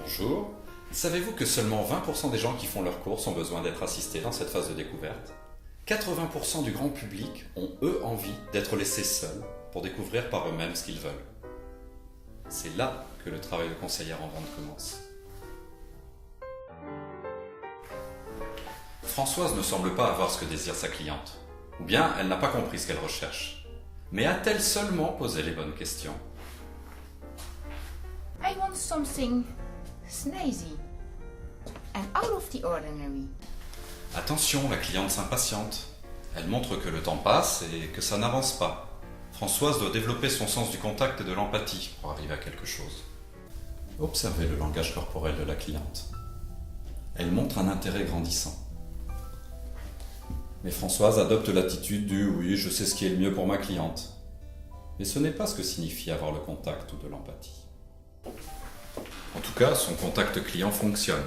Bonjour. Savez-vous que seulement 20% des gens qui font leurs courses ont besoin d'être assistés dans cette phase de découverte? 80% du grand public ont eux envie d'être laissés seuls pour découvrir par eux-mêmes ce qu'ils veulent. C'est là que le travail de conseillère en vente commence. Françoise ne semble pas avoir ce que désire sa cliente. Ou bien elle n'a pas compris ce qu'elle recherche. Mais a-t-elle seulement posé les bonnes questions? I want something snazzy and out of the ordinary. Attention, la cliente s'impatiente. Elle montre que le temps passe et que ça n'avance pas. Françoise doit développer son sens du contact et de l'empathie pour arriver à quelque chose. Observez le langage corporel de la cliente. Elle montre un intérêt grandissant. Mais Françoise adopte l'attitude du « oui, je sais ce qui est le mieux pour ma cliente ». Mais ce n'est pas ce que signifie avoir le contact ou de l'empathie. En tout cas, son contact client fonctionne.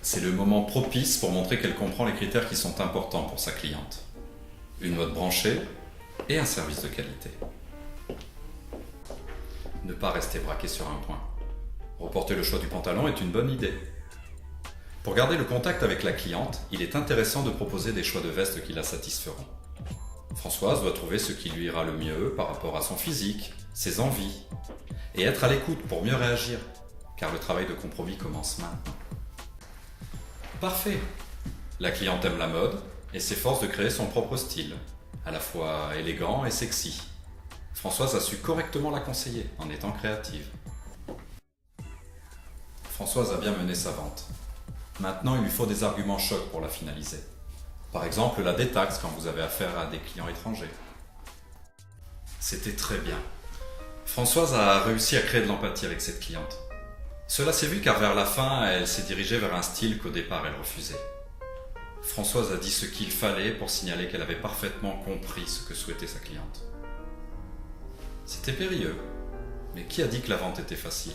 C'est le moment propice pour montrer qu'elle comprend les critères qui sont importants pour sa cliente. Une note branchée et un service de qualité. Ne pas rester braqué sur un point. Reporter le choix du pantalon est une bonne idée. Pour garder le contact avec la cliente, il est intéressant de proposer des choix de veste qui la satisferont. Françoise doit trouver ce qui lui ira le mieux par rapport à son physique, ses envies, et être à l'écoute pour mieux réagir, car le travail de compromis commence maintenant. Parfait! La cliente aime la mode et s'efforce de créer son propre style, à la fois élégant et sexy. Françoise a su correctement la conseiller en étant créative. Françoise a bien mené sa vente. Maintenant, il lui faut des arguments chocs pour la finaliser. Par exemple, la détaxe quand vous avez affaire à des clients étrangers. C'était très bien. Françoise a réussi à créer de l'empathie avec cette cliente. Cela s'est vu car vers la fin, elle s'est dirigée vers un style qu'au départ elle refusait. Françoise a dit ce qu'il fallait pour signaler qu'elle avait parfaitement compris ce que souhaitait sa cliente. C'était périlleux, mais qui a dit que la vente était facile ?